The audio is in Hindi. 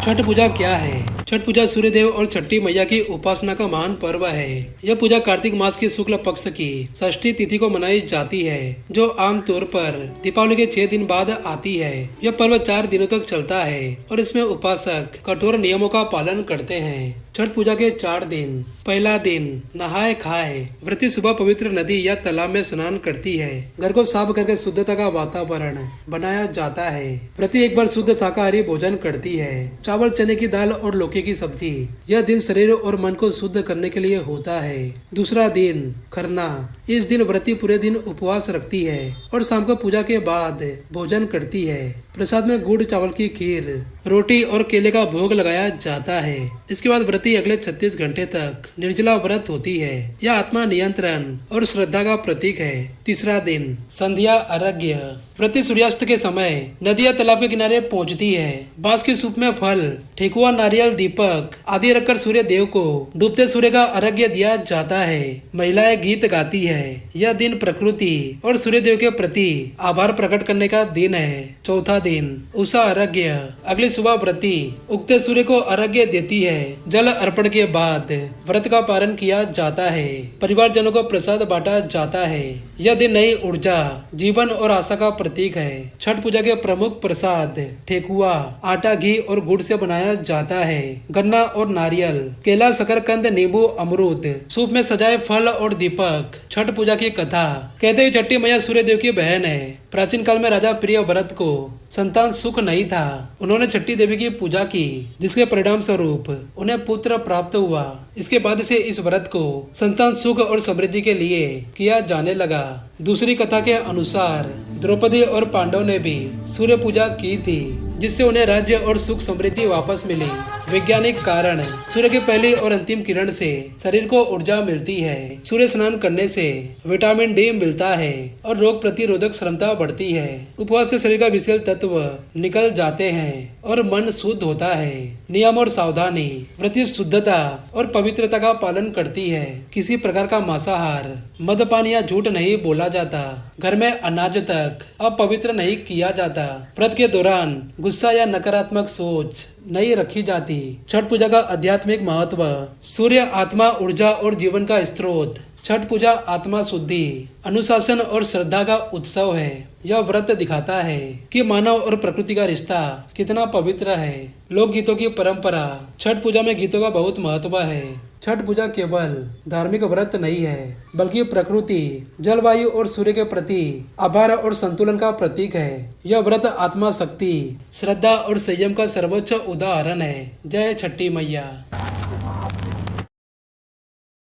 छठ पूजा क्या है? छठ पूजा सूर्य देव और छठी मैया की उपासना का महान पर्व है। यह पूजा कार्तिक मास की शुक्ल पक्ष की षष्ठी तिथि को मनाई जाती है, जो आमतौर पर दीपावली के 6 दिन बाद आती है। यह पर्व 4 दिनों तक चलता है और इसमें उपासक कठोर नियमों का पालन करते हैं। छठ पूजा के 4 दिन। पहला दिन नहाए खाए। व्रती सुबह पवित्र नदी या तालाब में स्नान करती है। घर को साफ करके शुद्धता का वातावरण बनाया जाता है। व्रती एक बार शुद्ध शाकाहारी भोजन करती है, चावल, चने की दाल और लौकी की सब्जी। यह दिन शरीर और मन को शुद्ध करने के लिए होता है। दूसरा दिन खरना। इस दिन व्रती पूरे दिन उपवास रखती है और शाम को पूजा के बाद भोजन करती है। प्रसाद में गुड़ चावल की खीर, रोटी और केले का भोग लगाया जाता है। इसके बाद व्रती अगले 36 घंटे तक निर्जला व्रत होती है। यह आत्मा नियंत्रण और श्रद्धा का प्रतीक है। तीसरा दिन संध्या अर्घ्य। व्रती सूर्यास्त के समय नदी या तालाब के किनारे पहुंचती है। बांस की सूप में फल, ठेकुआ, नारियल, दीपक आदि रखकर सूर्य देव को डूबते सूर्य का अर्घ्य दिया जाता है। महिलाएं गीत गाती है। यह दिन प्रकृति और सूर्य देव के प्रति आभार प्रकट करने का दिन है। चौथा दिन उषा अर्घ्य। अगली सुबह व्रती उगते सूर्य को अर्घ्य देती है। जल अर्पण के बाद व्रत का पारण किया जाता है। परिवारजनों को प्रसाद बांटा जाता है। यह दिन नई ऊर्जा, जीवन और आशा का प्रतीक है। छठ पूजा के प्रमुख प्रसाद ठेकुआ आटा, घी और गुड़ से बनाया जाता है। गन्ना और नारियल, केला, शकरकंद, नींबू, अमरूद, सूप में सजाए फल और दीपक। छठ पूजा की कथा। कहते ही छठी मैया सूर्य देव की बहन है। प्राचीन काल में राजा प्रियव्रत को संतान सुख नहीं था। उन्होंने छठी देवी की पूजा की, जिसके परिणाम स्वरूप उन्हें पुत्र प्राप्त हुआ। इसके बाद से इस व्रत को संतान सुख और समृद्धि के लिए किया जाने लगा। दूसरी कथा के अनुसार द्रौपदी और पांडव ने भी सूर्य पूजा की थी, जिससे उन्हें राज्य और सुख समृद्धि वापस मिली। वैज्ञानिक कारण। सूर्य की पहली और अंतिम किरण से शरीर को ऊर्जा मिलती है। सूर्य स्नान करने से विटामिन डी मिलता है और रोग प्रतिरोधक क्षमता बढ़ती है। उपवास से शरीर का विषैल तत्व निकल जाते हैं और मन शुद्ध होता है। नियम और सावधानी। व्रती शुद्धता और पवित्रता का पालन करती है। किसी प्रकार का मांसाहार, मदपान या झूठ नहीं बोला जाता। घर में अनाज तक अपवित्र नहीं किया जाता। व्रत के दौरान गुस्सा या नकारात्मक सोच नहीं रखी जाती। छठ पूजा का आध्यात्मिक महत्व। सूर्य आत्मा, ऊर्जा और जीवन का स्रोत। छठ पूजा आत्मा शुद्धि, अनुशासन और श्रद्धा का उत्सव है। यह व्रत दिखाता है कि मानव और प्रकृति का रिश्ता कितना पवित्र है। लोक गीतों की परंपरा। छठ पूजा में गीतों का बहुत महत्व है। छठ पूजा केवल धार्मिक व्रत नहीं है, बल्कि प्रकृति, जलवायु और सूर्य के प्रति आभार और संतुलन का प्रतीक है। यह व्रत आत्मा शक्ति, श्रद्धा और संयम का सर्वोच्च उदाहरण है। जय छठी मैया।